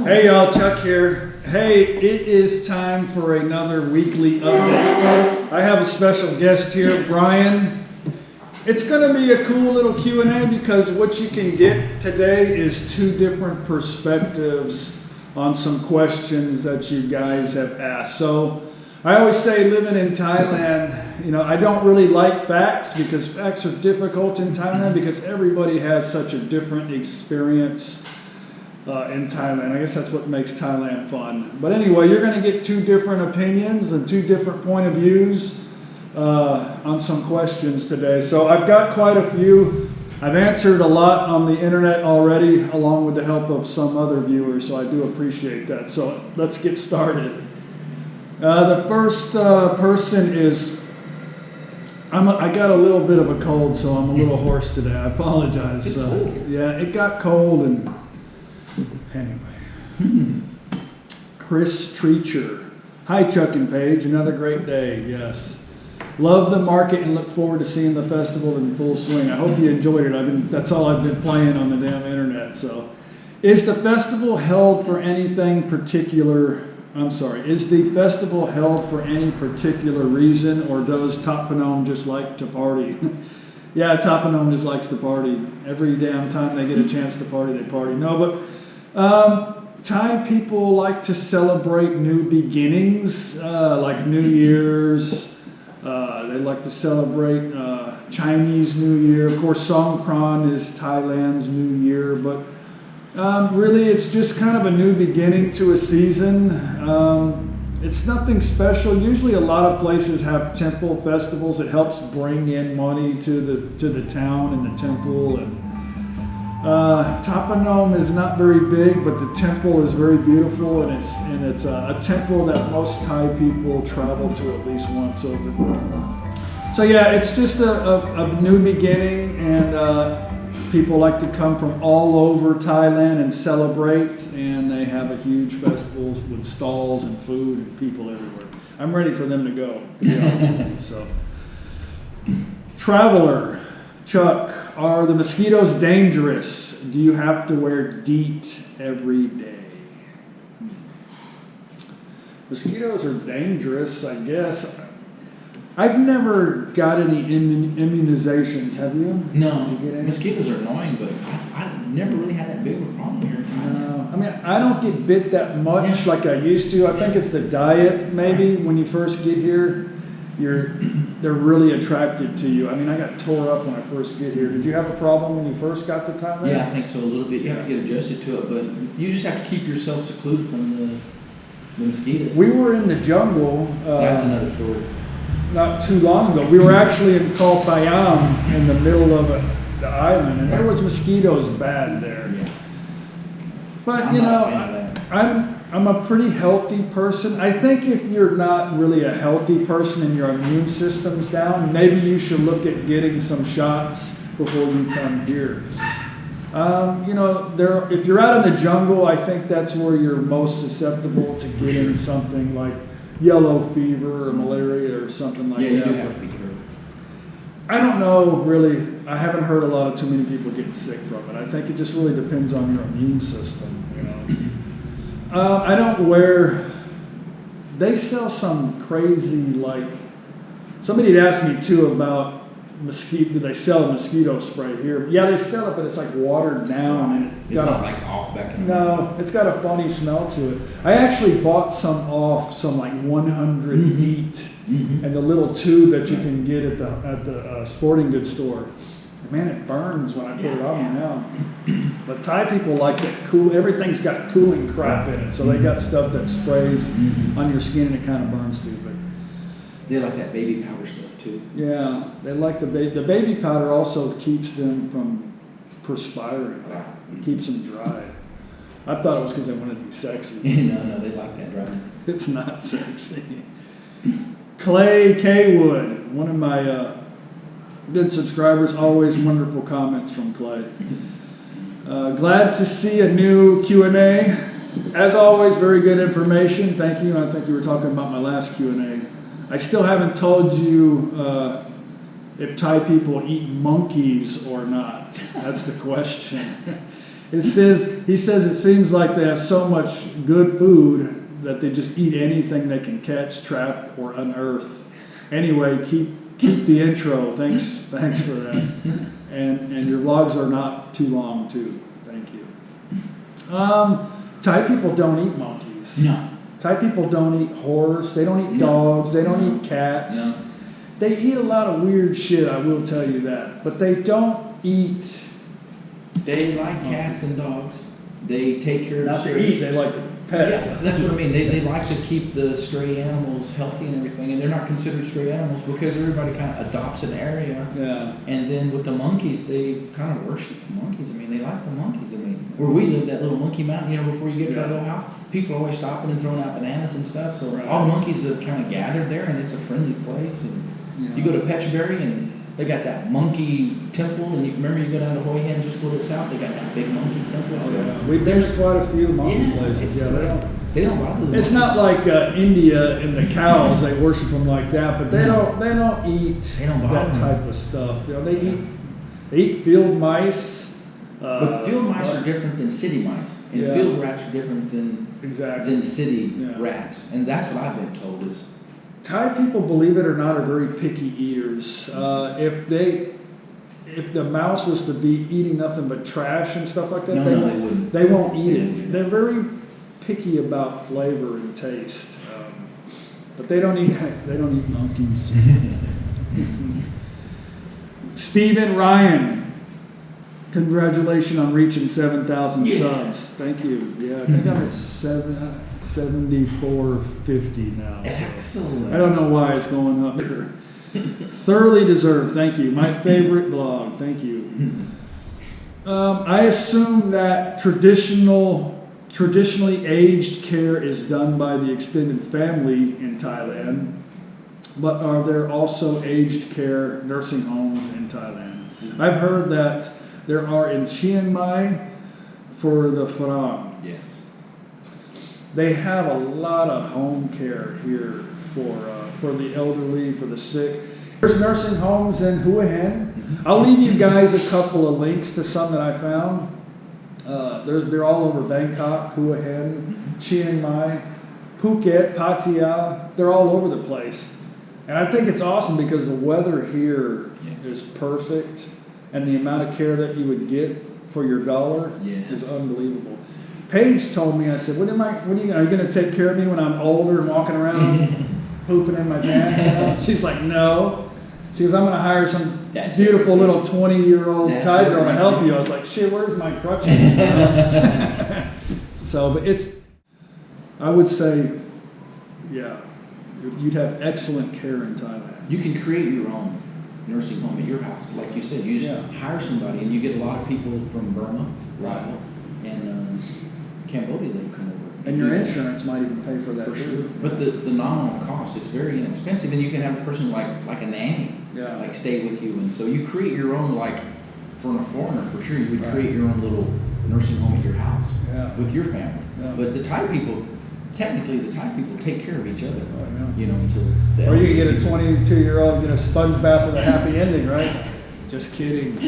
Hey y'all, Chuck here. Hey, it is time for another weekly update. I have a special guest here, Brian. It's going to be a cool little Q&A because what you can get today is two different perspectives on some questions that you guys have asked. So I always say living in Thailand, you know, I don't really like facts because facts are difficult in Thailand because everybody has such a different experience in Thailand. I guess that's what makes Thailand fun. But anyway, you're going to get two different opinions and two different point of views on some questions today. So I've got quite a few. I've answered a lot on the internet already, along with the help of some other viewers, so I do appreciate that. So let's get started. The first person is, I got a little bit of a cold, so I'm a little hoarse today. I apologize. It's cold. Yeah, it got cold, and anyway. Chris Treacher. Hi, Chuck and Paige. Another great day. Yes. Love the market and look forward to seeing the festival in full swing. I hope you enjoyed it. That's all I've been playing on the damn internet. So, is the festival held for anything particular? Is the festival held for any particular reason, or does Thap Phnom just like to party? Yeah, Thap Phnom just likes to party. Every damn time they get a chance to party, they party. No, but Thai people like to celebrate new beginnings, like New Year's. They like to celebrate Chinese New Year. Of course, Songkran is Thailand's New Year, but really it's just kind of a new beginning to a season. It's nothing special. Usually a lot of places have temple festivals. It helps bring in money to the town and the temple. And Thap Phnom is not very big, but the temple is very beautiful, and it's a temple that most Thai people travel to at least once over. So yeah, it's just a new beginning, and people like to come from all over Thailand and celebrate, and they have a huge festival with stalls and food and people everywhere. I'm ready for them to go. Yeah. So, Traveler. Chuck, are the mosquitoes dangerous? Do you have to wear DEET every day? Mosquitoes are dangerous, I guess. I've never got any immunizations. Have you? No. Did you get any? Mosquitoes are annoying, but I've never really had that big of a problem here in Thailand. I mean, I don't get bit that much like I used to. I think it's the diet, maybe. When you first get here, they're really attracted to you. I mean, I got tore up when I first get here. Did you have a problem when you first got to Thailand? Yeah, I think so, a little bit. You have to get adjusted to it, but you just have to keep yourself secluded from the mosquitoes. We were in the jungle. That's another story. Not too long ago. We were actually in Firearm in the middle of the island, and there was mosquitoes bad there. Yeah. But you know, I'm a pretty healthy person. I think if you're not really a healthy person and your immune system's down, maybe you should look at getting some shots before you come here. You know, if you're out in the jungle, I think that's where you're most susceptible to getting something like yellow fever or malaria or something like that. Yeah, you do have to be careful. I don't know, really. I haven't heard a lot of too many people getting sick from it. I think it just really depends on your immune system, you know. I don't wear, they sell some crazy, like, somebody had asked me too about mosquito, do they sell a mosquito spray here? Yeah, they sell it, but it's like watered down. And it's not like off back in the No, it's got a funny smell to it. I actually bought some off some like 100 DEET and the little tube that you can get at the sporting goods store. Man, it burns when I put it on now. But Thai people like that cool, everything's got cooling crap in it. So they got stuff that sprays on your skin and it kind of burns too. But they like that baby powder stuff too. Yeah, they like the baby powder also keeps them from perspiring. It keeps them dry. I thought it was because they wanted to be sexy. No, they like that dryness. It's not sexy. Clay Cawood, one of my good subscribers, always wonderful comments from Clay. Glad to see a new Q&A. As always, very good information. Thank you. I think you were talking about my last Q&A. I still haven't told you if Thai people eat monkeys or not. That's the question. He says it seems like they have so much good food that they just eat anything they can catch, trap, or unearth. Anyway, keep the intro. Thanks for that. And your vlogs are not too long too. Thank you. Thai people don't eat monkeys. No. Thai people don't eat horse. They don't eat dogs. They don't eat cats. No. They eat a lot of weird shit, I will tell you that. But they don't eat. They like cats and dogs. They take care of Not to eat, they like pets. Yeah, that's what I mean. They like to keep the stray animals healthy and everything, and they're not considered stray animals because everybody kind of adopts an area. Yeah. And then with the monkeys, they kind of worship the monkeys. I mean, they like the monkeys. I mean, where we live, that little monkey mountain, you know, before you get to our little house, people are always stopping and throwing out bananas and stuff. So all the monkeys have kind of gathered there, and it's a friendly place. And you go to Petchbury, and they got that monkey temple, and you remember you go down to Hoi Hin just a little bit south, they got that big monkey temple. Oh, yeah. We've been to quite a few monkey places. They don't bother them. It's not like India and the cows, they worship them like that, but they don't eat that type of stuff. You know, they eat field mice. But field mice are different than city mice, and field rats are different than city rats, and that's what I've been told is. Thai people, believe it or not, are very picky eaters. If the mouse was to be eating nothing but trash and stuff like that, they won't eat it. They're very picky about flavor and taste, but they don't eat monkeys. Stephen Ryan, congratulations on reaching 7,000 subs. Thank you. Yeah, I think I'm at 7450 now. So. Excellent. I don't know why it's going up here. Thoroughly deserved. Thank you. My favorite vlog. Thank you. I assume that traditionally aged care is done by the extended family in Thailand, but are there also aged care nursing homes in Thailand? I've heard that there are in Chiang Mai for the Firearm. Yes. They have a lot of home care here for the elderly, for the sick. There's nursing homes in Hua Hin. I'll leave you guys a couple of links to some that I found. They're all over Bangkok, Hua Hin, Chiang Mai, Phuket, Pattaya. They're all over the place. And I think it's awesome because the weather here is perfect, and the amount of care that you would get for your dollar is unbelievable. Paige told me, I said, are you going to take care of me when I'm older and walking around pooping in my pants? She's like, no. She goes, I'm going to hire some beautiful little 20-year-old Thai girl to help you. I was like, shit, where's my crutches? So, but I would say, you'd have excellent care in Thailand. You can create your own nursing home at your house. Like you said, you just hire somebody, and you get a lot of people from Burma, and Cambodia that will come over. And your insurance might even pay for that. For sure. But the nominal cost is very inexpensive, and you can have a person like a nanny, like stay with you, and so you create your own, like for a foreigner for sure, you would create your own little nursing home at your house with your family. But the Thai people, technically, take care of each other. You know, until or you can get a 22-year-old get a sponge bath with a happy ending, right? Just kidding.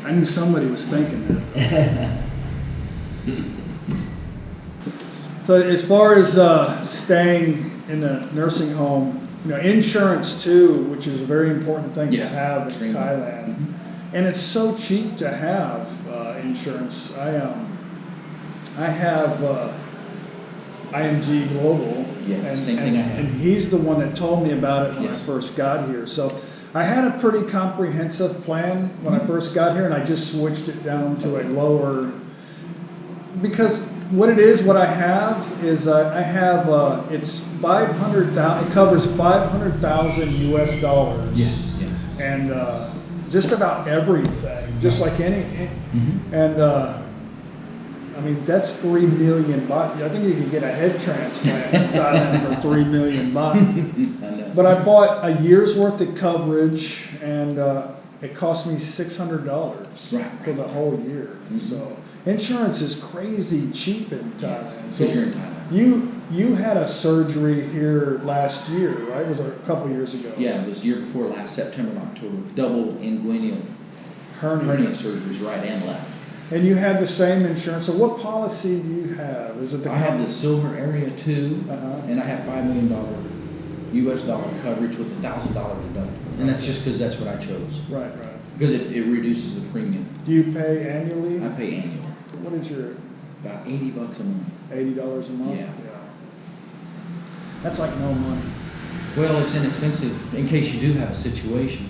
I knew somebody was thinking that. So as far as staying in a nursing home, insurance too, which is a very important thing to have in Thailand, and it's so cheap to have insurance. I have IMG Global, and he's the one that told me about it when I first got here. So I had a pretty comprehensive plan when I first got here, and I just switched it down to a lower, because what I have is it's 500,000. It covers 500,000 US dollars. Yes. And just about everything, just like any. And I mean, that's 3 million baht. I think you can get a head transplant in Thailand for 3 million baht. But I bought a year's worth of coverage, and it cost me $600 for the whole year. So insurance is crazy cheap in Thailand. So you're in Thailand. You had a surgery here last year, right? Was it a couple years ago? Yeah, it was the year before last, September and October. Double inguinal hernia surgeries, right and left. And you have the same insurance. So what policy do you have? Is it the I have the silver area 2, Uh-huh. and I have $5 million US dollar coverage with $1,000 deductible. And that's just because that's what I chose. Right. Because it reduces the premium. Do you pay annually? I pay annual. What is your About $80 a month. $80 a month? Yeah. That's like no money. Well, it's inexpensive in case you do have a situation.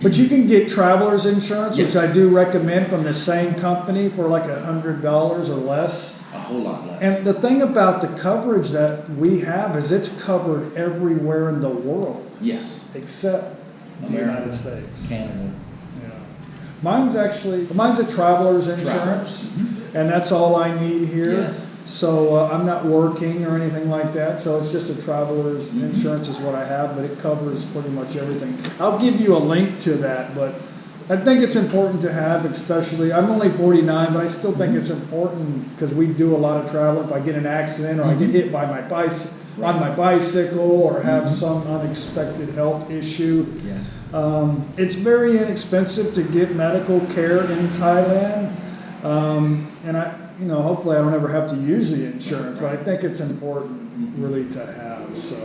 But you can get traveler's insurance, Yes. which I do recommend from the same company for like $100 or less. A whole lot less. And the thing about the coverage that we have is it's covered everywhere in the world Yes. except the America, United States. Canada. Yeah. Mine's a traveler's insurance, and that's all I need here. Yes. So I'm not working or anything like that, so it's just a traveler's insurance is what I have, but it covers pretty much everything. I'll give you a link to that, but I think it's important to have, especially, I'm only 49, but I still think it's important because we do a lot of travel. If I get an accident or I get hit by my on my bicycle or have some unexpected health issue. Yes. It's very inexpensive to get medical care in Thailand, and hopefully I don't ever have to use the insurance, but I think it's important really to have. So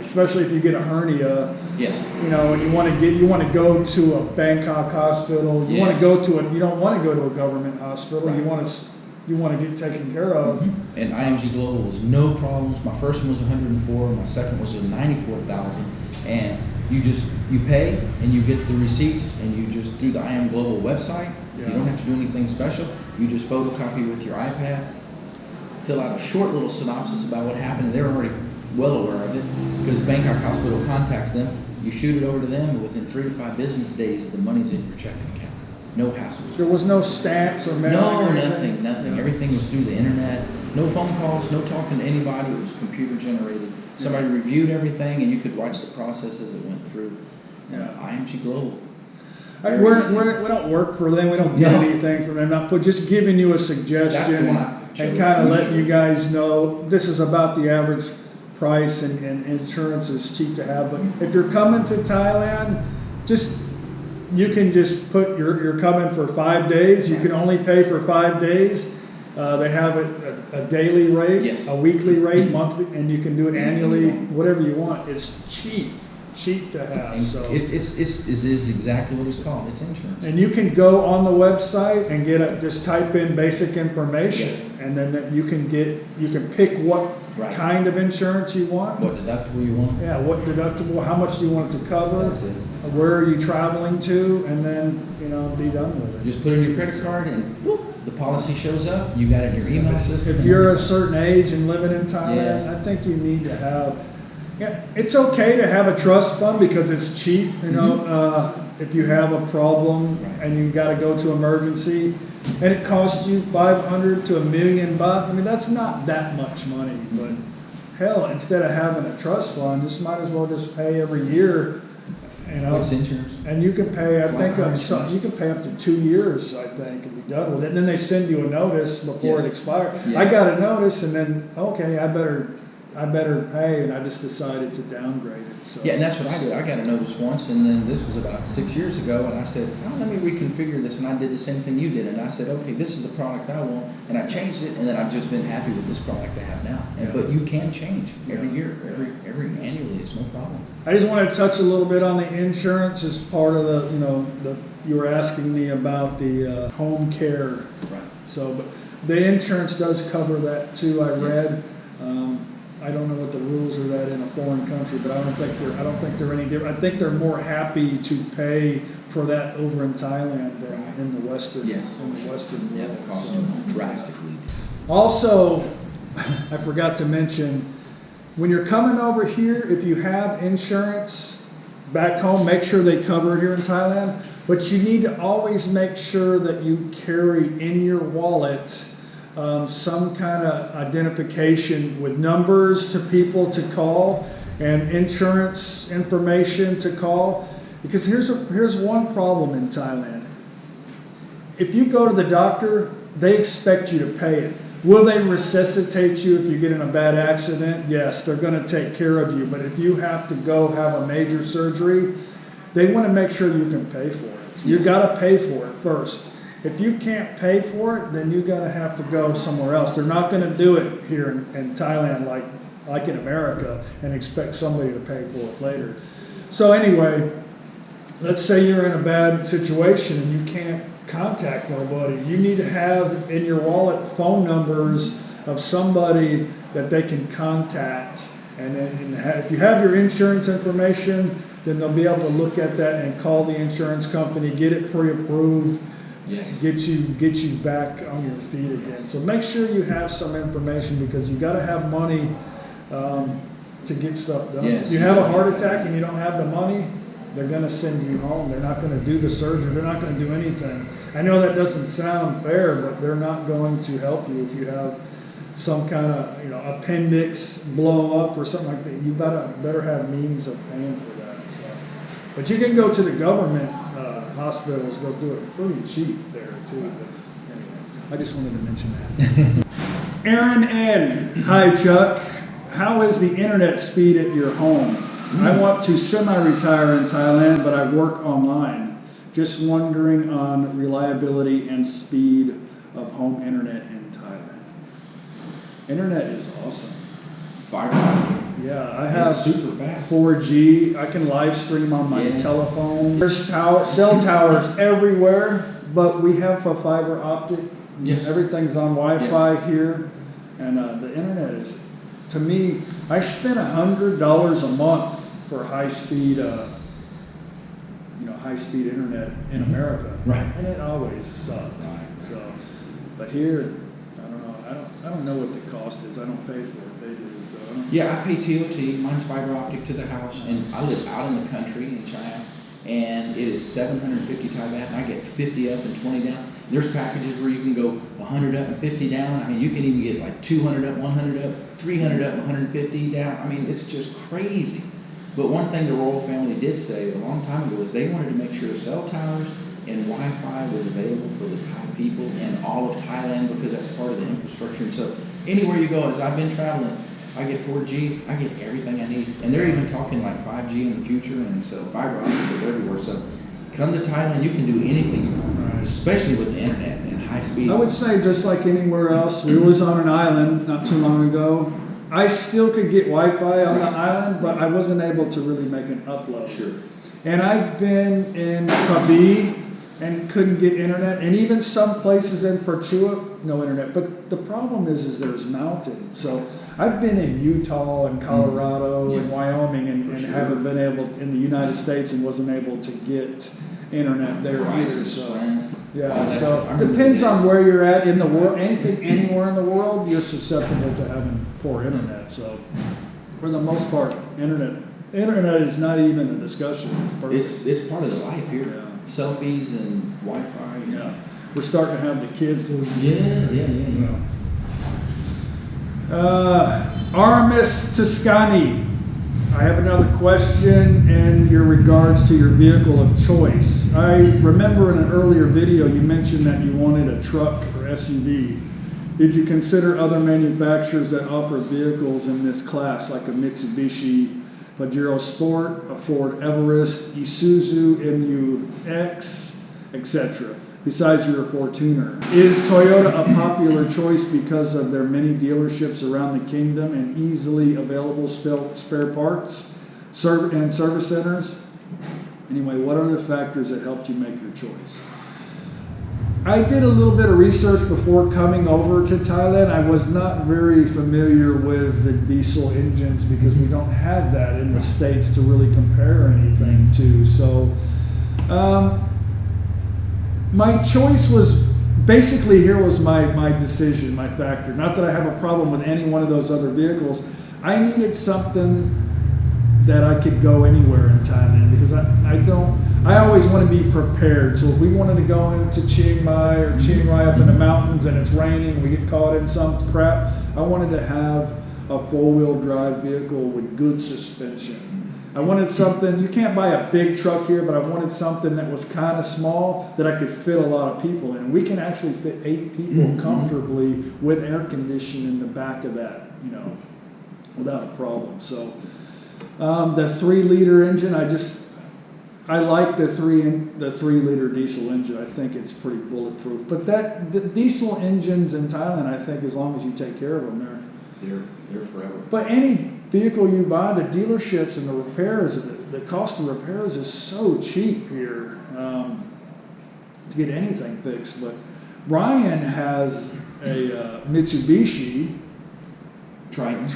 especially if you get a hernia, Yes. and you want to go to a Bangkok hospital. You want to go to you don't want to go to a government hospital. Right. You want to get taken care of. And IMG Global was no problems. My first one was 104. My second was 94,000. And you pay and you get the receipts, and you just through the IM Global website. Yeah. You don't have to do anything special. You just photocopy with your iPad, fill out a short little synopsis about what happened, and they're already well aware of it because Bangkok Hospital contacts them. You shoot it over to them, and within 3 to 5 business days, the money's in your checking account. No hassles. There was no stamps or mailing. No, or anything? nothing. Everything was through the internet. No phone calls, no talking to anybody. It was computer generated. Somebody reviewed everything, and you could watch the process as it went through. IMG Global. We don't work for them. We don't get anything from them. But just giving you a suggestion and kind of letting you guys know this is about the average price, and insurance is cheap to have. But if you're coming to Thailand, you can just put you're coming for 5 days. You can only pay for 5 days. They have a daily rate, a weekly rate, monthly, and you can do it annually, whatever you want. It's cheap to have. And so it is exactly what it's called. It's insurance. And you can go on the website and just type in basic information, and then you can pick what kind of insurance you want. What deductible you want. Yeah, what deductible, how much do you want it to cover? That's it. Where are you traveling to, and then, be done with it. Just put in your credit card and whoop, the policy shows up. You got it in your email system. If you're a certain age and living in Thailand, Yes. I think you need to have, it's okay to have a trust fund because it's cheap, if you have a problem and you got to go to emergency and it costs you 500 to $1 million bucks. I mean, that's not that much money, but hell, instead of having a trust fund, just might as well just pay every year. What's insurance? And you can pay, you can pay up to 2 years, I think, and be done with it. And then they send you a notice before it expires. Yes. I got a notice, and then, okay, I better pay, and I just decided to downgrade it. So. Yeah, and that's what I did. I got a notice once, and then this was about 6 years ago, and I said, let me reconfigure this, and I did the same thing you did, and I said, okay, this is the product I want, and I changed it, and then I've just been happy with this product I have now. But you can change every year, every annually, it's no problem. I just want to touch a little bit on the insurance as part of you were asking me about the home care. Right. So, but the insurance does cover that too. I read. I don't know what the rules are that in a foreign country, but I don't think they're any different. I think they're more happy to pay for that over in Thailand than in the Western. Yes. In the Western world. The cost is drastically. Also, I forgot to mention, when you're coming over here, if you have insurance back home, make sure they cover it here in Thailand. But you need to always make sure that you carry in your wallet some kind of identification with numbers to people to call and insurance information to call. Because here's one problem in Thailand. If you go to the doctor, they expect you to pay it. Will they resuscitate you if you get in a bad accident? Yes, they're going to take care of you. But if you have to go have a major surgery, they want to make sure you can pay for it. You got to pay for it first. If you can't pay for it, then you got to have to go somewhere else. They're not going to do it here in Thailand like in America and expect somebody to pay for it later. So anyway, let's say you're in a bad situation and you can't contact nobody. You need to have in your wallet phone numbers of somebody that they can contact. And then if you have your insurance information, then they'll be able to look at that and call the insurance company, get it pre-approved, Yes. get you back on your feet again. So make sure you have some information because you got to have money to get stuff done. Yes. If you have a heart attack and you don't have the money, they're going to send you home. They're not going to do the surgery. They're not going to do anything. I know that doesn't sound fair, but they're not going to help you if you have some kind of appendix blow up or something like that. You better have means of paying for that. So. But you can go to the government hospitals. They'll do it pretty cheap there too. But anyway, I just wanted to mention that. Aaron N. Hi Chuck. How is the internet speed at your home? I want to semi-retire in Thailand, but I work online. Just wondering on reliability and speed of home internet in Thailand. Internet is awesome. Firearm. Yeah, I have super fast. 4G. I can live stream on my telephone. There's cell towers everywhere, but we have a fiber optic. Yes. Everything's on Wi-Fi here, and the internet is. To me, I spend $100 a month for high-speed, high-speed internet in America, Right. and it always sucks. Right. So, but here, I don't know. I don't know what the cost is. I don't pay for it. They do. So I don't Yeah, I pay TOT. Mine's fiber optic to the house, and I live out in the country in China, and it is 750 Thai baht, and I get 50 up and 20 down. There's packages where you can go 100 up and 50 down. I mean, you can even get like 200 up, 100 up, 300 up, 150 down. I mean, it's just crazy. But one thing the royal family did say a long time ago was they wanted to make sure cell towers and Wi-Fi was available for the Thai people in all of Thailand because that's part of the infrastructure. And so anywhere you go, as I've been traveling, I get 4G, I get everything I need. And they're even talking like 5G in the future, and so fiber optic is everywhere. So come to Thailand, you can do anything you want, especially with the internet and high speed. I would say just like anywhere else, we was on an island not too long ago. I still could get Wi-Fi on the island, but I wasn't able to really make an upload. Sure. And I've been in Krabi and couldn't get internet, and even some places in Perchua, no internet. But the problem is there's mountains. So I've been in Utah and Colorado and Wyoming and haven't been able, in the United States, and wasn't able to get internet there either. So, yeah, so it depends on where you're at in the world. Anywhere in the world, you're susceptible to having poor internet. So for the most part, internet is not even a discussion. It's perfect. It's part of the life here. Yeah. Selfies and Wi-Fi. Yeah, we're starting to have the kids. Yeah. Aramis Tuscany. I have another question in your regards to your vehicle of choice. I remember in an earlier video you mentioned that you wanted a truck or SUV. Did you consider other manufacturers that offer vehicles in this class, like a Mitsubishi Pajero Sport, a Ford Everest, Isuzu MU-X, etc., besides your Fortuner? Is Toyota a popular choice because of their many dealerships around the kingdom and easily available spare parts and service centers? Anyway, what are the factors that helped you make your choice? I did a little bit of research before coming over to Thailand. I was not very familiar with the diesel engines because we don't have that in the States to really compare anything to. So my choice was basically, here was my decision, my factor. Not that I have a problem with any one of those other vehicles. I needed something that I could go anywhere in Thailand because I always want to be prepared. So if we wanted to go into Chiang Mai or Chiang Rai up in the mountains and it's raining, we get caught in some crap, I wanted to have a four-wheel drive vehicle with good suspension. I wanted something, you can't buy a big truck here, but I wanted something that was kind of small that I could fit a lot of people in. We can actually fit 8 people comfortably with air conditioning in the back of that, without a problem. So the 3-liter engine, I like the 3-liter diesel engine. I think it's pretty bulletproof. But the diesel engines in Thailand, I think, as long as you take care of them, They're forever. But any vehicle you buy, the dealerships and the repairs, the cost of repairs is so cheap here to get anything fixed. But Brian has a Mitsubishi Triton.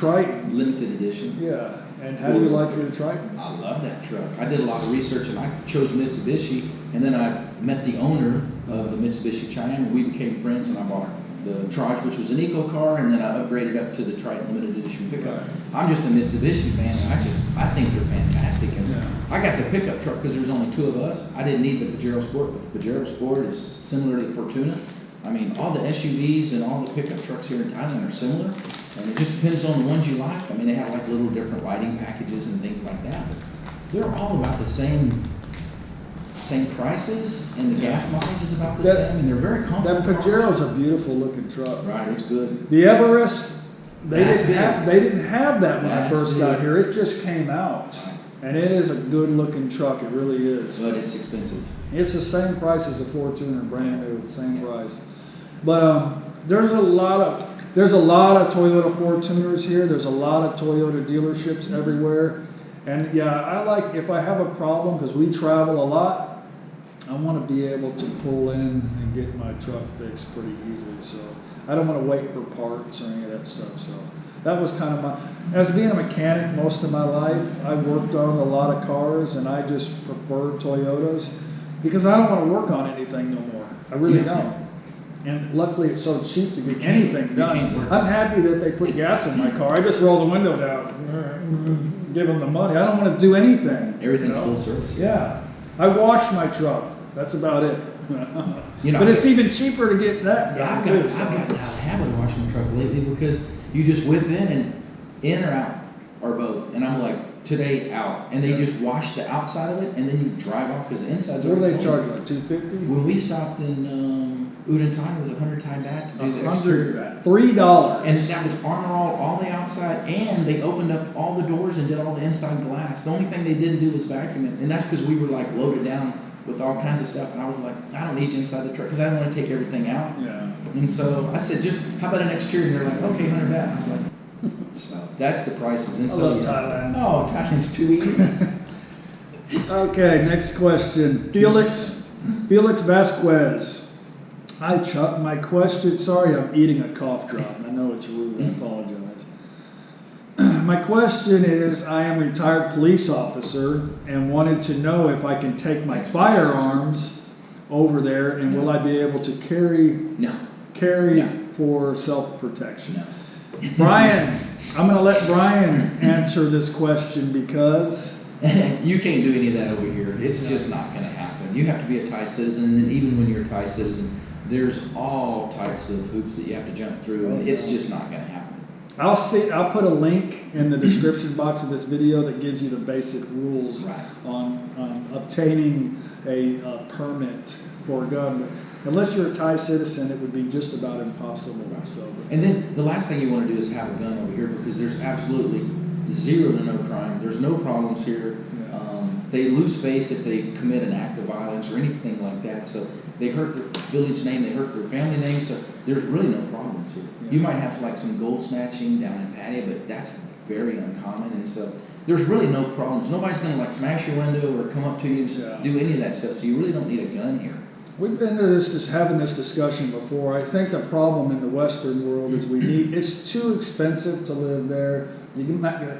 Limited edition. Yeah. And how do you like your Triton? I love that truck. I did a lot of research and I chose Mitsubishi, and then I met the owner of the Mitsubishi Triton. We became friends and I bought the Triton, which was an eco car, and then I upgraded up to the Triton limited edition pickup. Right. I'm just a Mitsubishi fan, and I think they're fantastic. And Yeah. I got the pickup truck because there's only 2 of us. I didn't need the Pajero Sport, but the Pajero Sport is similar to Fortuna. I mean, all the SUVs and all the pickup trucks here in Thailand are similar, and it just depends on the ones you like. I mean, they have like little different lighting packages and things like that, but they're all about the same prices, and the gas mileage is about the same, and they're very comfortable. That Pajero's a beautiful looking truck. Right, it's good. The Everest, they That's didn't have that when I That's first big. got here. It just came out. Right. And it is a good looking truck, it really is. But it's expensive. It's the same price as a Fortuner, brand new, same price. But there's a lot of Toyota Fortuners here. There's a lot of Toyota dealerships everywhere. And yeah, I like, if I have a problem, because we travel a lot, I want to be able to pull in and get my truck fixed pretty easily. So I don't want to wait for parts or any of that stuff. So that was kind of as being a mechanic most of my life, I worked on a lot of cars, and I just prefer Toyotas because I don't want to work on anything no more. I really don't. And luckily it's so cheap to get anything done. I'm happy that they put gas in my car. I just roll the window down, give them the money. I don't want to do anything. Everything's full service. Yeah. I wash my truck. That's about it. You know, but it's even cheaper to get that Yeah, done I've too. gotten out of the habit of washing my truck lately because you just whip in or out, or both. And I'm like, today out. And they just wash the outside of it, and then you drive off because the inside's What do already they cold. charge, like $250? When we stopped in Udon Thai, it was 100 Thai baht to do the exterior. $3. And that was Armor all the outside, and they opened up all the doors and did all the inside glass. The only thing they didn't do was vacuum it, and that's because we were like loaded down with all kinds of stuff. And I was like, I don't need you inside the truck because I don't want to take everything out. Yeah. And so I said, just how about an exterior? And they're like, okay, 100 baht. I was like, so that's the prices. And I so love Thailand. Oh, Thailand's too easy. Okay, next question. Felix Vazquez. Hi Chuck, my question, sorry I'm eating a cough drop. I know it's rude, I apologize. My question is, I am a retired police officer and wanted to know if I can take my firearms over there, and will I be able to carry No. for self-protection? No. Brian, I'm going to let Brian answer this question because You can't do any of that over here. It's just not going to happen. You have to be a Thai citizen, and even when you're a Thai citizen, there's all types of hoops that you have to jump through, and it's just not going to happen. I'll put a link in the description box of this video that gives you the basic rules Right. on obtaining a permit for a gun. Unless you're a Thai citizen, it would be just about impossible. So, And then the last thing you want to do is have a gun over here because there's absolutely zero to no crime. There's no problems here. Yeah. They lose face if they commit an act of violence or anything like that. So they hurt their village name, they hurt their family name. So there's really no problems here. Yeah. You might have like some gold snatching down in Pattaya, but that's very uncommon. And so there's really no problems. Nobody's going to like smash your window or come up to you and Yeah. do any of that stuff. So you really don't need a gun here. We've been to having this discussion before. I think the problem in the Western world is it's too expensive to live there.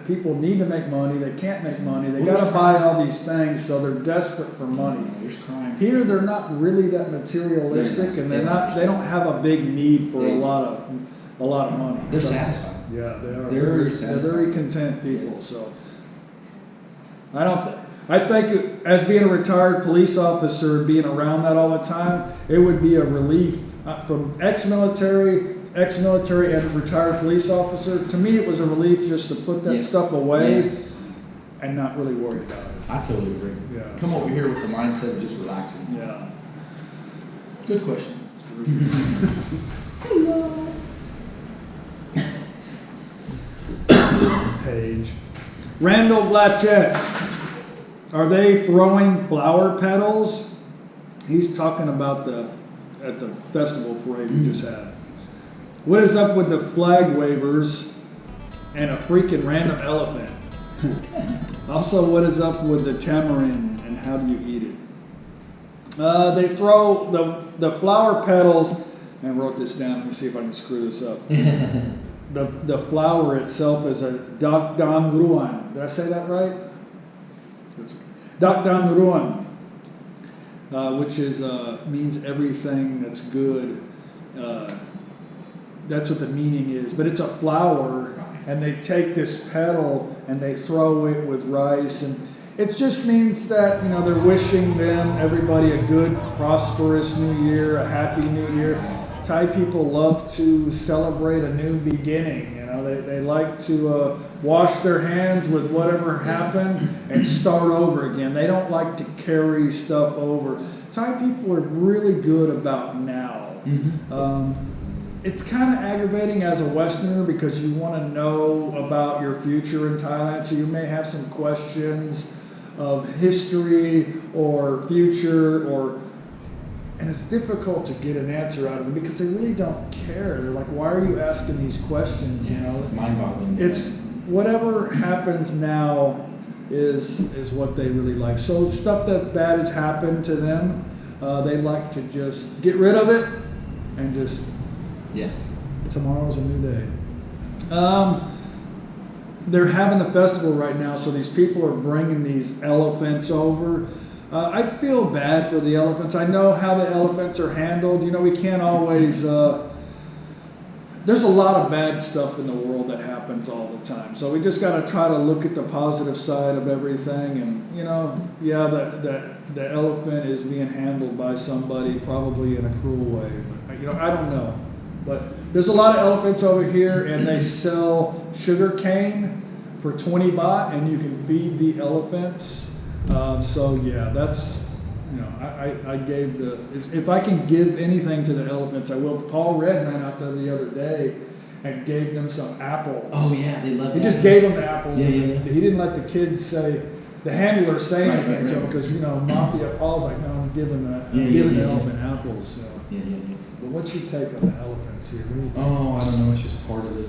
People need to make money. They can't make money. They got to buy all these things, so they're desperate for money. There's crime. Here, they're not really that materialistic, and they don't have a big need for a lot of money. They're So, satisfied. yeah, they are. They're very They're satisfied. very content people. Yes. So, I think as being a retired police officer, being around that all the time, it would be a relief from ex-military and retired police officer. To me, it was a relief just to put that Yes. stuff away Yes. and not really worry about it. I totally agree. Yeah. Come over here with the mindset of just relaxing. Yeah. Good question. Page. Randal Blachette. Are they throwing flower petals? He's talking about at the festival parade we just had. What is up with the flag wavers and a freaking random elephant? Also, what is up with the tamarind and how do you eat it? They throw the flower petals, and I wrote this down. Let me see if I can screw this up. The flower itself is a Dakdan Ruan. Did I say that right? Dakdan Ruan, which is means everything that's good. That's what the meaning is. But it's a flower, and they take this petal and they throw it with rice, and it just means that they're wishing everybody a good, prosperous new year, a happy new year. Thai people love to celebrate a new beginning. They like to wash their hands with whatever happened and start over again. They don't like to carry stuff over. Thai people are really good about now. It's kind of aggravating as a Westerner because you want to know about your future in Thailand, so you may have some questions of history or future, and it's difficult to get an answer out of them because they really don't care. They're like, why are you asking these questions? It's mind-boggling. It's whatever happens now is what they really like. So stuff that bad has happened to them, they like to just get rid of it and just, tomorrow's a new day. They're having a festival right now, so these people are bringing these elephants over. I feel bad for the elephants. I know how the elephants are handled. We can't always, there's a lot of bad stuff in the world that happens all the time. So we just got to try to look at the positive side of everything. And, the elephant is being handled by somebody probably in a cruel way. But, I don't know. But there's a lot of elephants over here, and they sell sugar cane for 20 baht, and you can feed the elephants. That's, I gave if I can give anything to the elephants, I will. Paul Red ran out there the other day and gave them some apples. Oh yeah, they love it. He just gave them the apples. Yeah. He didn't let the kids the handler say anything to him because, Mafia Paul's like, no, I'm giving the elephant apples. So. Yeah. But what's your take on the elephants here? Oh, I don't know. It's just part of the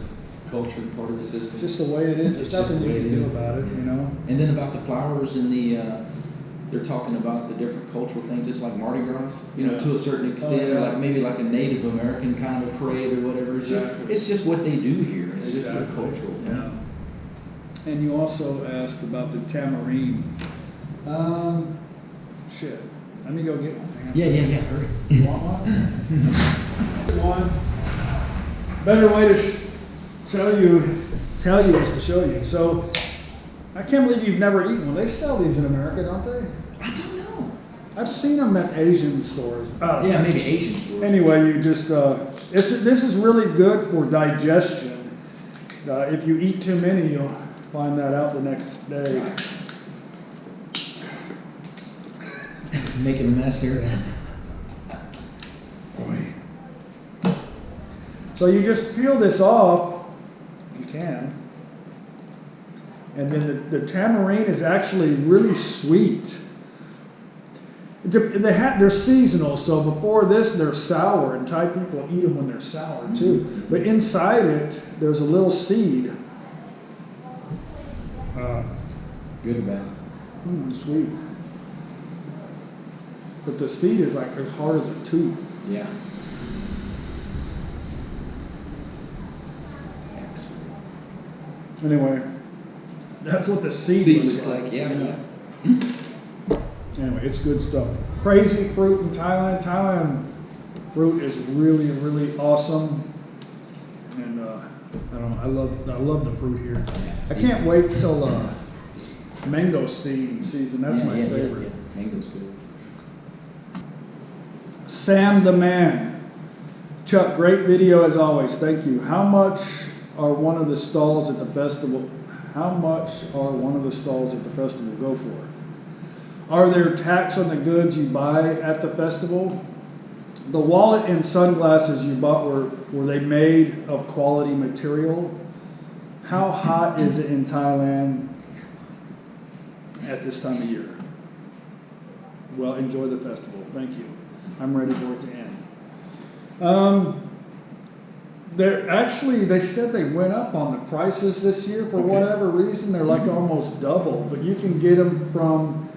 culture, part of the system. Just the way it is. There's nothing you can do about it, And then about the flowers and they're talking about the different cultural things. It's like Mardi Gras, to a certain extent, or like maybe like a Native American kind of a parade or whatever. It's just what they do here. It's just a cultural thing. Yeah. And you also asked about the tamarind. Shit. Let me go get one. Yeah. Hurry. You want one? One. Better way to tell you is to show you. So, I can't believe you've never eaten one. They sell these in America, don't they? I don't know. I've seen them at Asian stores. Yeah, maybe Asian stores. Anyway, you just, this is really good for digestion. If you eat too many, you'll find that out the next day. Making a mess here. Boy. So you just peel this off. You can. And then the tamarind is actually really sweet. They're seasonal, so before this they're sour, and Thai people eat them when they're sour too. But inside it, there's a little seed. Good or bad? Sweet. But the seed is like as hard as a tooth. Yeah. Excellent. Anyway, that's what the seed looks like. Yeah. Anyway, it's good stuff. Crazy fruit in Thailand. Thailand fruit is really, really awesome. And I love the fruit here. I can't wait till mangosteen season. That's my favorite. Yeah. Mango's good. Sam the Man. Chuck, great video as always. Thank you. How much are one of the stalls at the festival? How much are one of the stalls at the festival go for? Are there tax on the goods you buy at the festival? The wallet and sunglasses you bought, were they made of quality material? How hot is it in Thailand? at this time of year. Well, enjoy the festival. Thank you. I'm ready for it to end. They said they went up on the prices this year for whatever reason. They're like almost double, but you can get them from,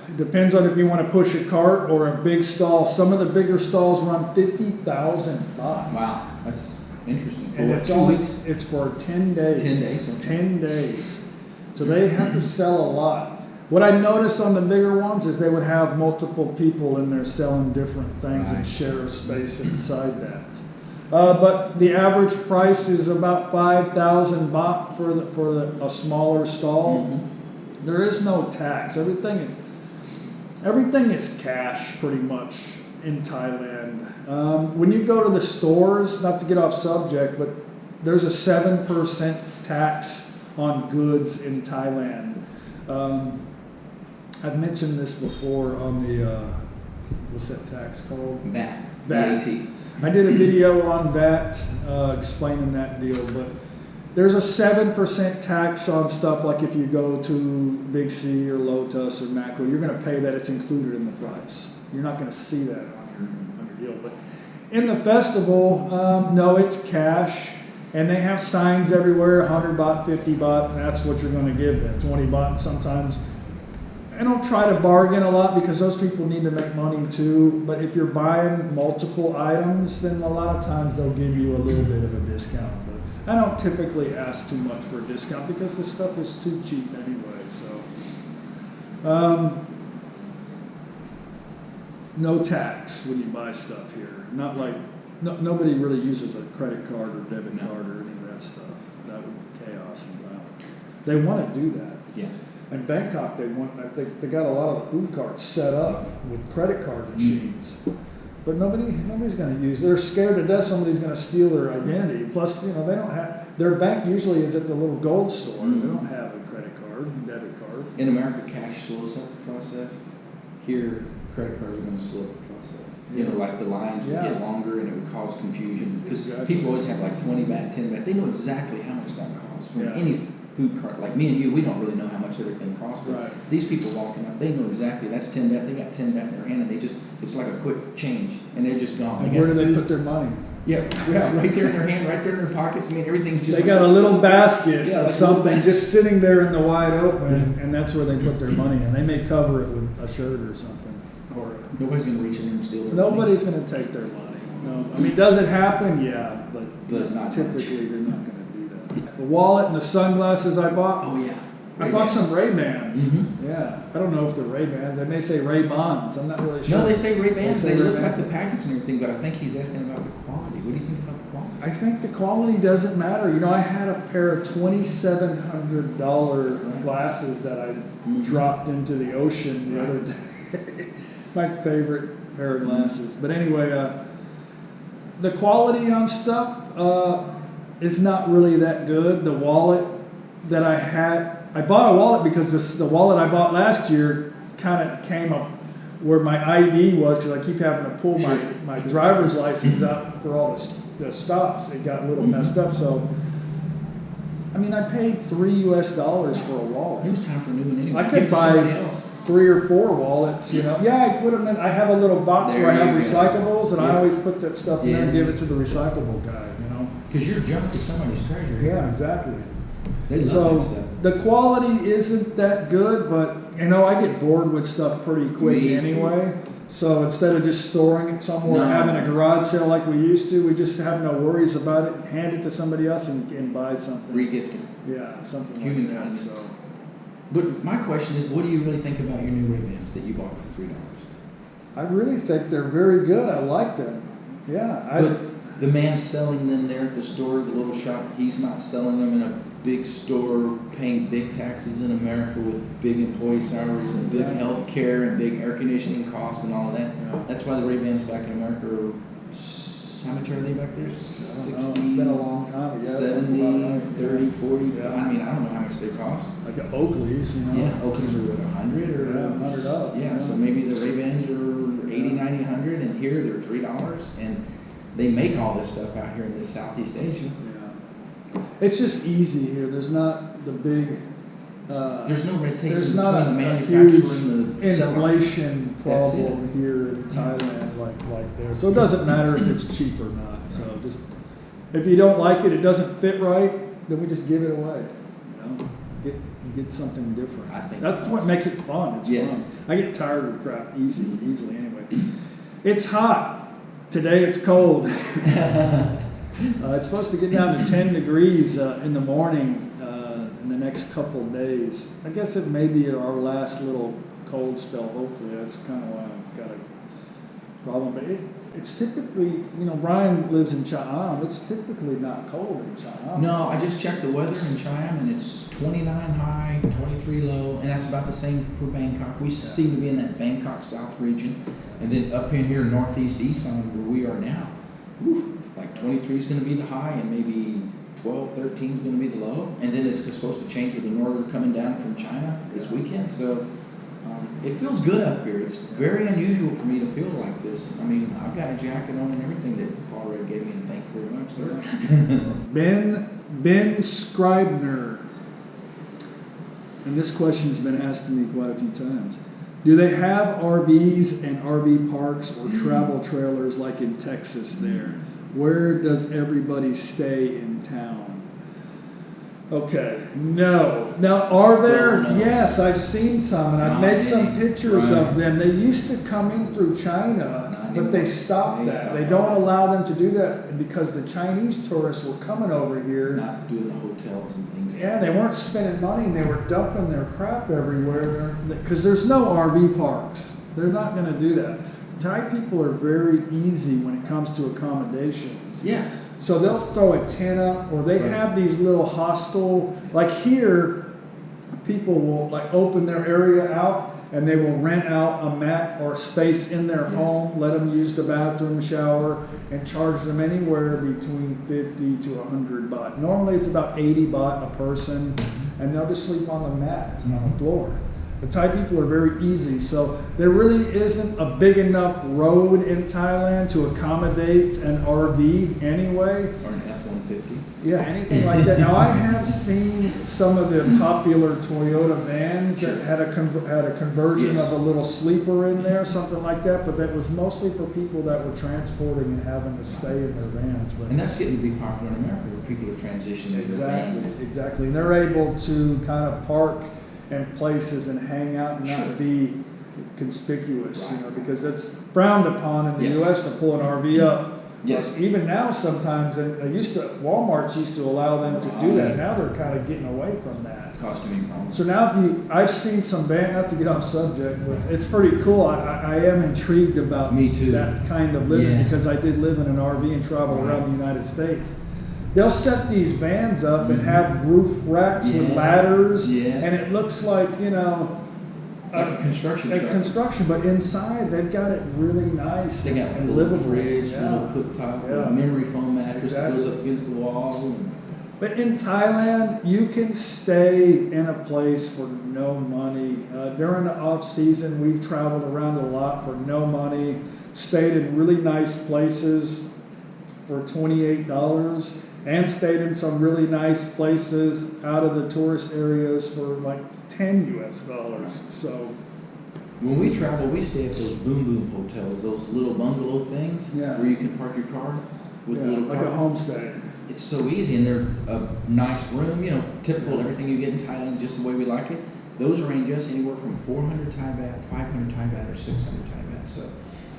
it depends on if you want to push a cart or a big stall. Some of the bigger stalls run $50,000. Wow, that's interesting. For And what, it's 2 only, weeks? it's for 10 days. 10 days, okay. 10 days. So they have to sell a lot. What I noticed on the bigger ones is they would have multiple people in there selling different things and Right. share a space inside that. But the average price is about 5,000 baht for a smaller stall. Mhm. There is no tax. Everything is cash pretty much in Thailand. When you go to the stores, not to get off subject, but there's a 7% tax on goods in Thailand. I've mentioned this before on the, what's that tax called? VAT. VAT. I did a video on that, explaining that deal, but there's a 7% tax on stuff like if you go to Big C or Lotus or Macro, you're going to pay that. It's included in the price. You're not going to see that on your deal. But in the festival, no, it's cash. And they have signs everywhere, 100 baht, 50 baht, and that's what you're going to give them, 20 baht sometimes. I don't try to bargain a lot because those people need to make money too. But if you're buying multiple items, then a lot of times they'll give you a little bit of a discount. But I don't typically ask too much for a discount because this stuff is too cheap anyway. So, no tax when you buy stuff here. Not like nobody really uses a credit card or debit card or any of that stuff. That would be chaos and violence. They want to do that. Yeah. In Bangkok, I think they got a lot of the food carts set up with credit card machines. But nobody's going to use. They're scared to death somebody's going to steal their identity. Plus, they don't have their bank usually is at the little gold store. They don't have a credit card, debit card. In America, cash slows up the process. Here, credit cards are going to slow up the process. Like the lines would get longer and it would cause confusion because people always have like 20 baht, 10 baht. They know exactly how much that costs from any food cart. Like me and you, we don't really know how much everything costs. But these people walking up, they know exactly that's 10 baht. They got 10 baht in their hand and it's like a quick change and they're just gone. And where do they put their money? Yeah, right there in their hand, right there in their pockets. I mean, everything's just. They got a little basket or something just sitting there in the wide open, and that's where they put their money in. They may cover it with a shirt or something. Or nobody's going to reach in and steal their nobody's going to take their money. No, I mean, does it happen? Yeah, but not typically they're not going to do that. The wallet and the sunglasses I bought. Oh yeah. I bought some Ray-Bans. Mm-hmm. Yeah, I don't know if they're Ray-Bans. They may say Ray-Bans. I'm not really sure. No, they say Ray-Bans. They look like Ray-Ban. the package and everything, but I think he's asking about the quality. What do you think about the quality? I think the quality doesn't matter. I had a pair of $2,700 glasses that I dropped into the ocean the other day. My favorite pair of glasses. But anyway, the quality on stuff is not really that good. The wallet that I had, I bought a wallet because the wallet I bought last year kind of came up where my ID was because I keep having to pull my driver's license out for all the stops. It got a little messed up. So, I mean, I paid $3 for a wallet. It was time for a new one anyway. I could buy 3 or 4 wallets, Yeah, I put them in. I have a little box where I have recyclables, and I always put that stuff in there and give it to the recyclable guy, Because your junk is somebody's treasure. Yeah, exactly. They love that stuff. The quality isn't that good, but I get bored with stuff pretty quick anyway. So instead of just storing it somewhere, having a garage sale like we used to, we just have no worries about it. Hand it to somebody else and buy something. Regift it. Yeah, something Human like that. kindness. So. But my question is, what do you really think about your new Ray-Bans that you bought for $3? I really think they're very good. I like them. Yeah. But the man selling them there at the store, the little shop, he's not selling them in a big store, paying big taxes in America with big employee salaries and big health care and big air conditioning costs and all of that. Yeah. That's why the Ray-Bans back in America are, how much are they back there? 60, it's been a long time. 70, 30, 40. Yeah. I mean, I don't know how much they cost. Like Oakley's, Yeah, Oakley's are what, 100 or? Yeah, $100. Yeah, so maybe the Ray-Bans are 80, 90, 100, and here they're $3. And they make all this stuff out here in the Southeast Asia. Yeah. It's just easy here. There's not the big There's no red tape there's between not the a manufacturer huge and the seller. inflation That's problem here in Thailand like there. So it doesn't matter if it's cheap or not. So just, if you don't like it, it doesn't fit right, then we just give it away. You know, get something different. I think that's what makes it fun. It's Yes. fun. I get tired of crap easily anyway. It's hot. Today it's cold. It's supposed to get down to 10 degrees in the morning in the next couple of days. I guess it may be our last little cold spell, hopefully. That's kind of why I've got a problem. But it's typically, you know, Ryan lives in China. It's typically not cold in China. No, I just checked the weather in China, and it's 29 high, 23 low, and that's about the same for Bangkok. We seem to be in that Bangkok South region. And then up in here, northeast, east on where we are now, like 23 is going to be the high, and maybe 12, 13 is going to be the low. And then it's supposed to change with the northern coming down from China this weekend. So it feels good up here. It's very unusual for me to feel like this. I mean, I've got a jacket on and everything that Paul Red gave me, and thank you very much, sir. Ben Scribner. And this question's been asked to me quite a few times. Do they have RVs and RV parks or travel trailers like in Texas there? Where does everybody stay in town? Okay, no. Now, are there? No. Yes, I've seen some, and I've made some pictures of them. They used to come in through China, but they stopped that. They don't allow them to do that because the Chinese tourists were coming over here. Not doing the hotels and things. Yeah, they weren't spending money, and they were dumping their crap everywhere. Because there's no RV parks. They're not going to do that. Thai people are very easy when it comes to accommodations. Yes. So they'll throw a tent up, or they have these little hostel, like here, people will like open their area out, and they will rent out a mat or space in their home, let them use the bathroom, shower, and charge them anywhere between 50 to 100 baht. Normally it's about 80 baht a person, and they'll just sleep on the mat on the floor. The Thai people are very easy, so there really isn't a big enough road in Thailand to accommodate an RV anyway. Or an F-150. Yeah, anything like that. Now, I have seen some of the popular Toyota vans that had a conversion of a little sleeper in there, something like that, but that was mostly for people that were transporting and having to stay in their vans. But and that's getting to be popular in America, where people are transitioning to their vans. Exactly. And they're able to kind of park in places and hang out and not be conspicuous, you know, because it's frowned upon in the U.S. to pull an RV up. Yes. Even now, sometimes Walmart's used to allow them to do that. Now they're kind of getting away from that. Costuming problems. So now, I've seen some van. Not to get off subject, but it's pretty cool. I am intrigued about that kind of living because I did live in an RV and travel around the United States. They'll set these vans up and have roof racks with ladders, and it looks like, you know, like a construction truck. Construction, but inside they've got it really nice. They got and a little livable. fridge, a little cooktop, a memory foam mattress that goes up against the wall. But in Thailand, you can stay in a place for no money. During the off season, we've traveled around a lot for no money, stayed in really nice places for $28, and stayed in some really nice places out of the tourist areas for like $10 US. So when we travel, we stay at those boom boom hotels, those little bungalow things where you can park your car with a little car. Like a homestay. It's so easy, and they're a nice room, you know, typical everything you get in Thailand, just the way we like it. Those range us anywhere from 400 Thai baht, 500 Thai baht, or 600 Thai baht. So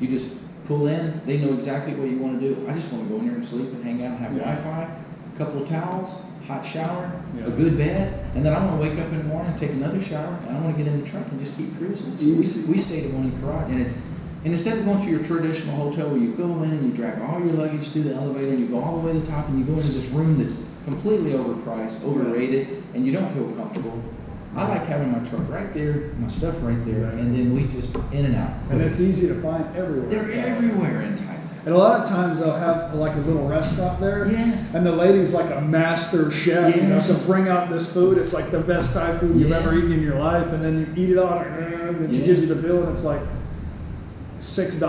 you just pull in, they know exactly what you want to do. I just want to go in there and sleep and hang out and have Wi-Fi, a couple of towels, hot shower, a good bed, and then I want to wake up in the morning and take another shower, and I want to get in the truck and just keep cruising. So we stayed at one in Karat, and instead of going to your traditional hotel where you go in and you drag all your luggage through the elevator and you go all the way to the top and you go into this room that's completely overpriced, overrated, and you don't feel comfortable. I like having my truck right there, my stuff right there, and then we just in and out. And it's easy to find everywhere. They're everywhere in Thailand. And a lot of times they'll have like a little restaurant there. Yes. And the lady's like a master chef, you know, so bring out this food. It's like the best Thai food you've ever eaten in your life. And then you eat it all, and then she gives you the bill, and it's like $6.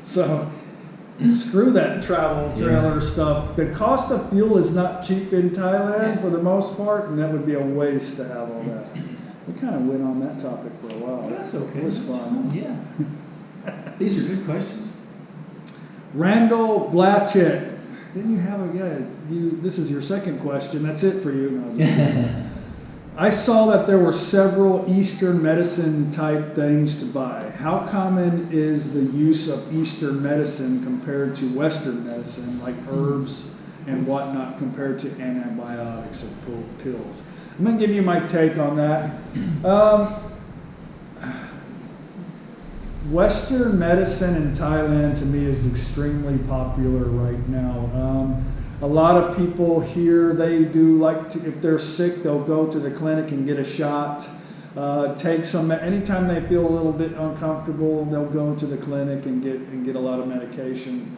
So screw that travel trailer stuff. The cost of fuel is not cheap in Thailand for the most part, and that would be a waste to have all that. We kind of went on that topic for a while. That's okay. It was fun. Yeah. These are good questions. Randal Blachette. Didn't you have a guy? This is your second question. That's it for you. No, just I saw that there were several Eastern medicine type things to buy. How common is the use of Eastern medicine compared to Western medicine, like herbs and whatnot, compared to antibiotics and pills? I'm going to give you my take on that. Western medicine in Thailand to me is extremely popular right now. A lot of people here, they do like to, if they're sick, they'll go to the clinic and get a shot. Take some, anytime they feel a little bit uncomfortable, they'll go to the clinic and get a lot of medication.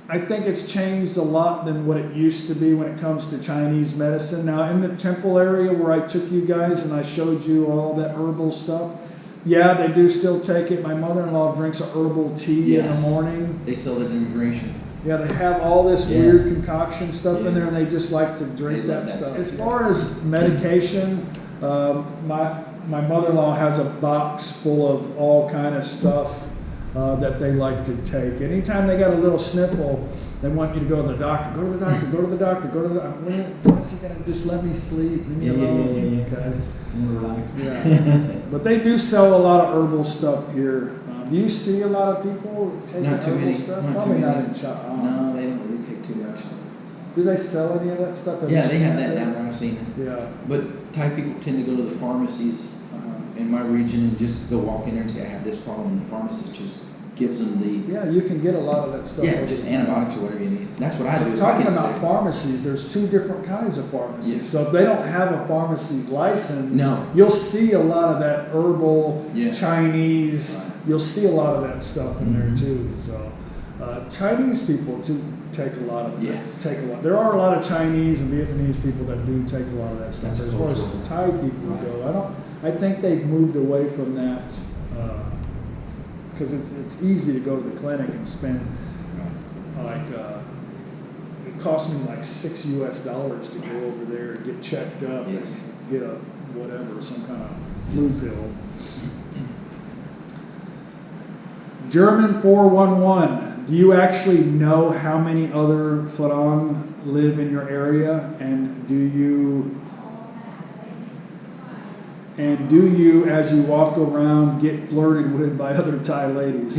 I think it's changed a lot than what it used to be when it comes to Chinese medicine. Now, in the temple area where I took you guys and I showed you all that herbal stuff, yeah, they do still take it. My mother-in-law drinks a herbal tea in the morning. They sell it in immigration. Yeah, they have all this weird concoction stuff in there, and they just like to drink that stuff. As far as medication, my mother-in-law has a box full of all kind of stuff that they like to take. Anytime they got a little sniffle, they want you to go to the doctor. Go to the doctor. Go to the doctor. Go to the doctor. When is he gonna just let me sleep? Leave me alone. Okay. Just relax. Yeah. But they do sell a lot of herbal stuff here. Do you see a lot of people taking herbal stuff? Probably not in China. No, they don't really take too much. Do they sell any of that stuff? Yeah, they have that down where I've seen it. Yeah. But Thai people tend to go to the pharmacies in my region and just go walk in there and say, I have this problem, and the pharmacist just gives them the... Yeah, you can get a lot of that stuff. Yeah, just antibiotics or whatever you need. That's what I do. Talking about pharmacies, there's two different kinds of pharmacies. Yes. So if they don't have a pharmacy's license, no, you'll see a lot of that herbal, Chinese, you'll see a lot of that stuff in there too. So Chinese people too take a lot of take a lot. There are a lot of Chinese and Vietnamese people that do take a lot of that stuff. As far as Thai people go, I think they've moved away from that. Because it's easy to go to the clinic and spend it cost me like $6 US to go over there and get checked up and get a whatever, some kind of flu pill. German 411, do you actually know how many other Farang live in your area, and do you, as you walk around, get flirted with by other Thai ladies?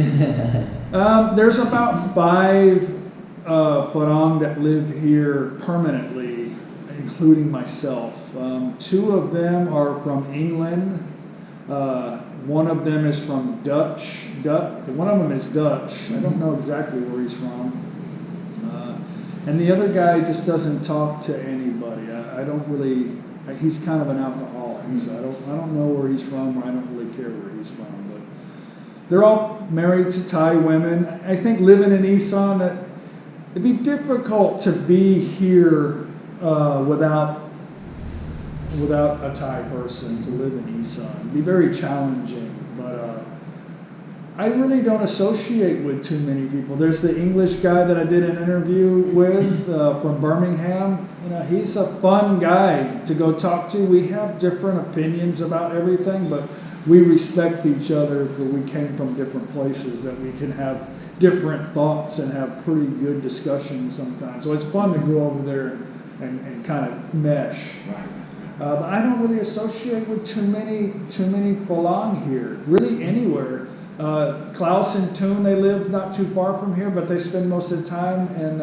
There's about 5 Farang that live here permanently, including myself. 2 of them are from England. One of them is from Dutch. One of them is Dutch. I don't know exactly where he's from. And the other guy just doesn't talk to anybody. I don't really. He's kind of an alcoholic, so I don't know where he's from, or I don't really care where he's from. But they're all married to Thai women. I think living in Isan, it'd be difficult to be here without a Thai person to live in Isan. It'd be very challenging, but I really don't associate with too many people. There's the English guy that I did an interview with from Birmingham. He's a fun guy to go talk to. We have different opinions about everything, but we respect each other because we came from different places, that we can have different thoughts and have pretty good discussions sometimes. So it's fun to go over there and kind of mesh. But I don't really associate with too many Falang here, really anywhere. Klaus and Toon, they live not too far from here, but they spend most of the time in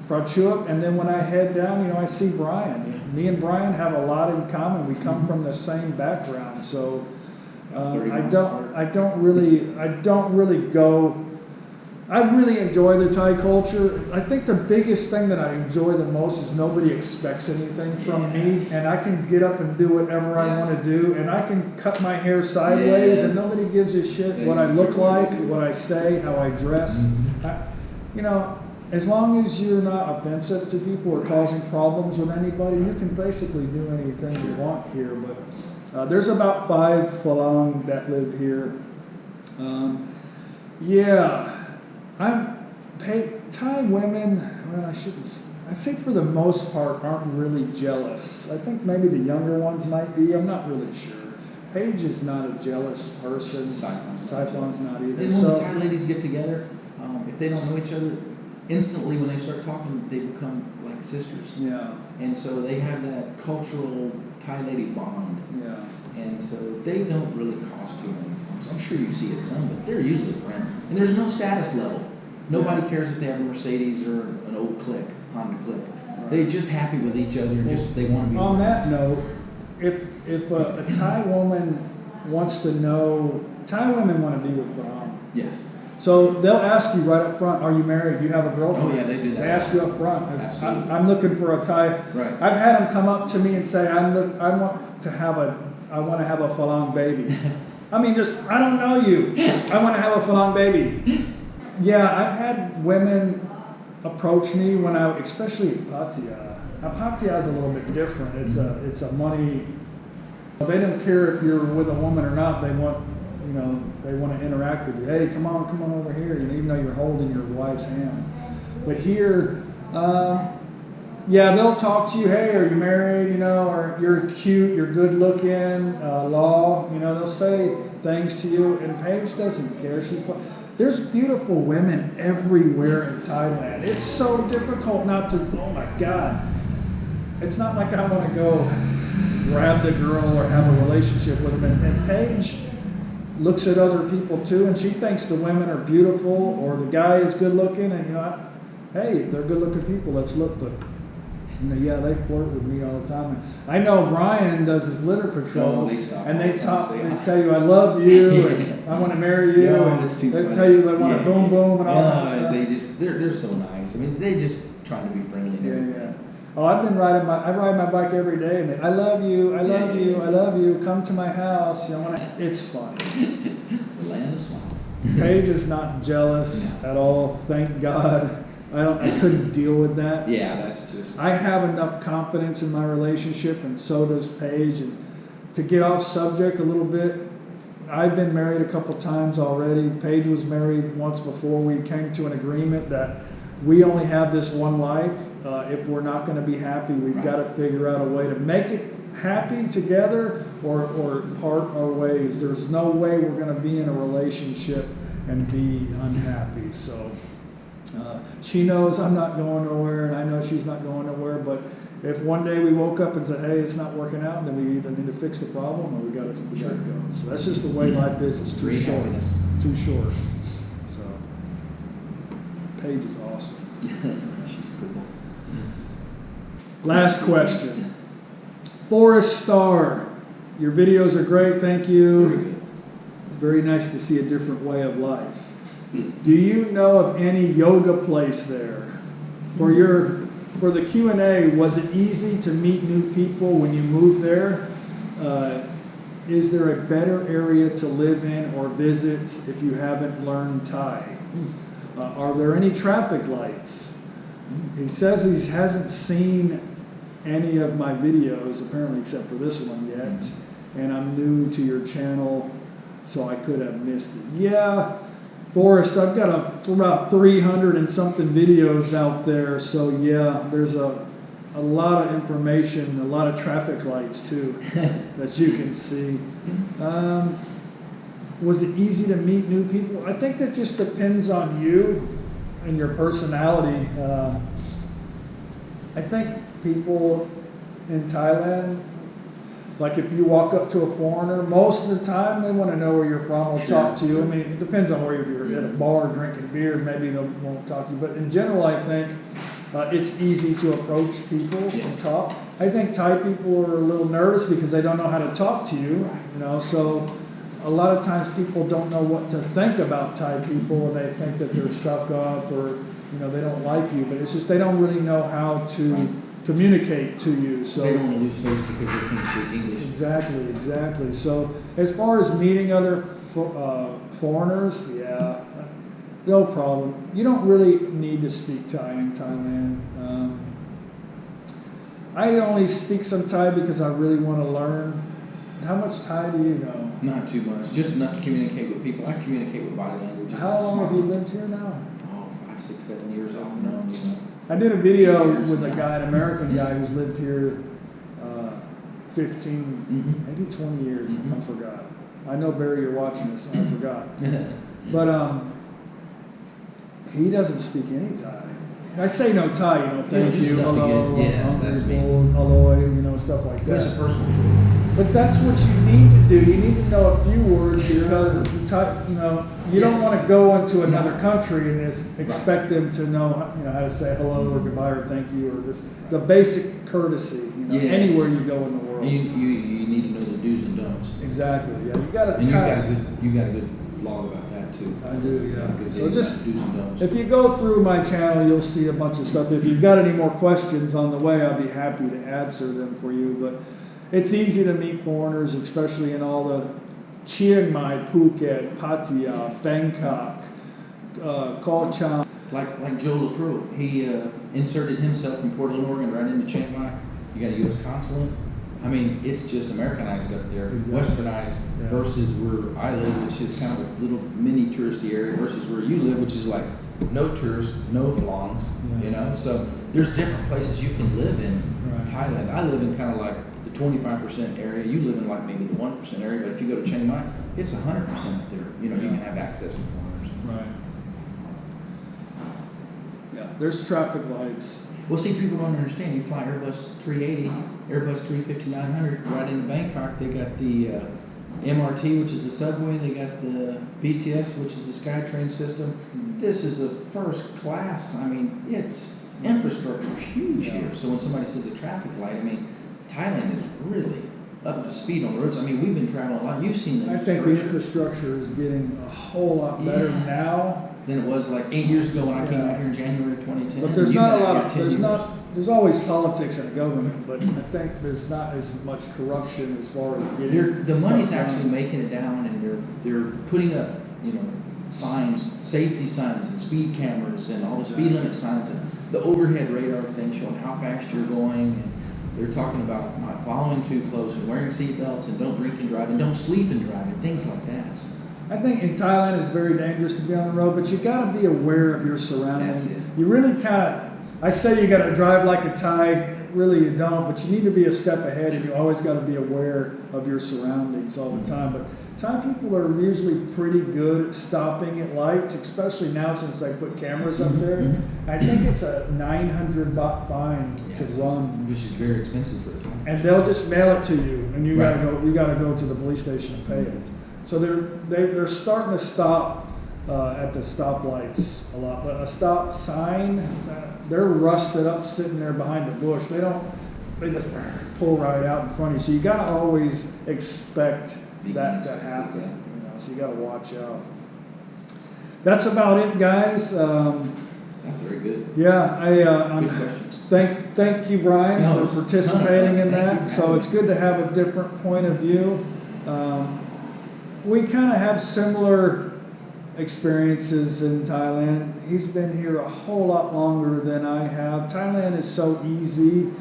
Prachuap. And then when I head down, I see Brian. Me and Brian have a lot in common. We come from the same background, so I don't really go. I really enjoy the Thai culture. I think the biggest thing that I enjoy the most is nobody expects anything from me, and I can get up and do whatever I want to do, and I can cut my hair sideways, and nobody gives a shit what I look like, what I say, how I dress. As long as you're not offensive to people or causing problems with anybody, you can basically do anything you want here. But there's about 5 Falang that live here. Thai women, well, I think for the most part aren't really jealous. I think maybe the younger ones might be, I'm not really sure. Paige is not a jealous person. Saifon's not either. And when the Thai ladies get together, if they don't know each other, instantly when they start talking, they become like sisters. Yeah. And so they have that cultural Thai lady bond. Yeah. And so they don't really cause too many problems. I'm sure you see it some, but they're usually friends. And there's no status level. Nobody cares if they have a Mercedes or an old Click, Honda Click. Right. They're just happy with each other. They want to be on friends. that note, if a Thai woman wants to know, Thai women want to be with Firearm. Yes. So they'll ask you right up front, are you married? Do you have a girlfriend? Oh yeah, they do that. They ask you up front. Absolutely. I'm looking for a Thai. Right. I've had them come up to me and say, I want to have a Falang baby. I mean, I don't know you. I want to have a Falang baby. Yeah, I've had women approach me especially at Pattaya. Now Pattaya is a little bit different. It's a money. They don't care if you're with a woman or not. They want to interact with you. Hey, come on over here. Even though you're holding your wife's hand. But here, yeah, they'll talk to you. Hey, are you married? Or you're cute, you're good looking. Law, they'll say things to you. And Paige doesn't care. There's beautiful women everywhere in Thailand. It's so difficult not to. Oh my God! It's not like I want to go grab the girl or have a relationship with them. And Paige looks at other people too, and she thinks the women are beautiful or the guy is good looking. And hey, if they're good looking people, let's look. But yeah, they flirt with me all the time. I know Brian does his litter patrol, and they tell you I love you, and I want to marry you, and they tell you they want to boom boom and all that stuff. They're so nice. I mean, they just trying to be friendly. And yeah. Oh, I ride my bike every day, and I love you, I love you. Come to my house. It's fun. The land of smiles. Paige is not jealous at all. Thank God. I couldn't deal with that. Yeah, that's just. I have enough confidence in my relationship, and so does Paige. And to get off subject a little bit, I've been married a couple times already. Paige was married once before. We came to an agreement that we only have this one life. If we're not going to be happy, we've got to figure out a way to make it happy together or part our ways. There's no way we're going to be in a relationship and be unhappy. So. She knows I'm not going nowhere, and I know she's not going nowhere, but if one day we woke up and said, hey, it's not working out, then we either need to fix the problem or we got to go. So that's just the way life is. It's too short. Too short. So, Paige is awesome. She's cool. Last question. Forest Star. Your videos are great. Thank you. Very nice to see a different way of life. Do you know of any yoga place there? For the QnA, was it easy to meet new people when you moved there? Is there a better area to live in or visit if you haven't learned Thai? Are there any traffic lights? He says he hasn't seen any of my videos, apparently except for this one yet, and I'm new to your channel, so I could have missed it. Yeah. Forrest, I've got about 300 and something videos out there, so yeah, there's a lot of information, a lot of traffic lights too, that you can see. Was it easy to meet new people? I think that just depends on you and your personality. I think people in Thailand, like if you walk up to a foreigner, most of the time they want to know where you're from, will talk to you. I mean, it depends on where you're at a bar drinking beer, maybe they won't talk to you. But in general, I think it's easy to approach people and talk. I think Thai people are a little nervous because they don't know how to talk to you, so a lot of times people don't know what to think about Thai people, and they think that they're stuck up or, they don't like you. But it's just they don't really know how to communicate to you. So they don't want to lose face because they can't speak English. Exactly. So as far as meeting other foreigners, yeah, no problem. You don't really need to speak Thai in Thailand. I only speak some Thai because I really want to learn. How much Thai do you know? Not too much, just enough to communicate with people. I communicate with body language. How long have you lived here now? Oh, 5-6 6, 7 years off and on, you know. I did a video with a guy, an American guy who's lived here 15, maybe 20 years. I forgot. I know, Barry, you're watching this, and I forgot. But he doesn't speak any Thai. I say no Thai, you know, thank you, hello, yes, that's me. Hello, you know, stuff like that. It's a personal choice. But that's what you need to do. You need to know a few words because you know you don't want to go into another country and just expect them to know, you know, how to say hello or goodbye or thank you or this the basic courtesy. You know, anywhere you go in the world. You need to know the do's and don'ts. Exactly. Yeah, you got to. And you got a good blog about that too. I do. Yeah. So just do's and don'ts. if you go through my channel, you'll see a bunch of stuff. If you've got any more questions on the way, I'll be happy to answer them for you. But it's easy to meet foreigners, especially in all the Chiang Mai, Phuket, Pattaya, Bangkok, Koh Chang. Like Joe LaPrue, he inserted himself from Portland, Oregon, right into Chiang Mai. You got a U.S. consulate. I mean, it's just Americanized up there, westernized versus where I live, which is kind of a little mini touristy area, versus where you live, which is like no tourists, no throngs, you know. So there's different places you can live in Thailand. I live in kind of like the 25% area. You live in like maybe the 1% area, but if you go to Chiang Mai, it's 100% up there. You know, you can have access to foreigners. Right. Yeah, there's traffic lights. Well, see, people don't understand. You fly Airbus 380, Airbus 350-900 right into Bangkok. They got the MRT, which is the subway. They got the BTS, which is the SkyTrain system. This is a first class. I mean, it's infrastructure huge here. So when somebody says a traffic light, I mean, Thailand is really up to speed on the roads. I mean, we've been traveling a lot. You've seen the infrastructure. I think the infrastructure is getting a whole lot better now than it was like 8 years ago when I came out here in January 2010. But there's not a lot of, there's always politics in the government, but I think there's not as much corruption as far as getting the money's actually making it down, and they're putting up, you know, signs, safety signs and speed cameras and all the speed limit signs and the overhead radar thing showing how fast you're going, and they're talking about not following too close and wearing seatbelts and don't drink and drive and don't sleep and drive and things like that. So, I think in Thailand it's very dangerous to be on the road, but you got to be aware of your surroundings. That's it. You really kind of, I say you got to drive like a Thai, really you don't, but you need to be a step ahead and you always got to be aware of your surroundings all the time. But Thai people are usually pretty good at stopping at lights, especially now since they put cameras up there. I think it's a 900 baht fine to run. Which is very expensive for a Thai. And they'll just mail it to you, and you got to go. You got to go to the police station and pay it. So they're starting to stop at the stoplights a lot, but a stop sign, they're rusted up sitting there behind the bush. They just pull right out in front of you. So you got to always expect that to happen. You know, so you got to watch out. That's about it, guys. That's very good. Yeah, good questions. Thank you, Brian, for participating in that. So it's good to have a different point of view. We kind of have similar experiences in Thailand. He's been here a whole lot longer than I have. Thailand is so easy.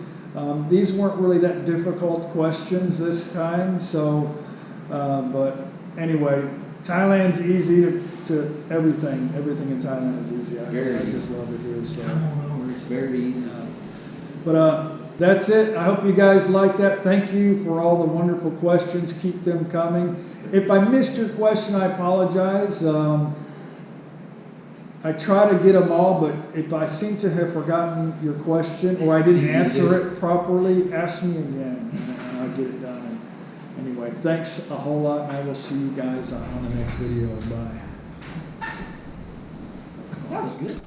These weren't really that difficult questions this time. So, but anyway, Thailand's easy to everything. Everything in Thailand is easy. I just love it here. So. It's very easy. But that's it. I hope you guys like that. Thank you for all the wonderful questions. Keep them coming. If I missed your question, I apologize. I try to get them all, but if I seem to have forgotten your question or I didn't answer it properly, ask me again and I'll get it done. Anyway, thanks a whole lot, and I will see you guys on the next video. Bye. That was good.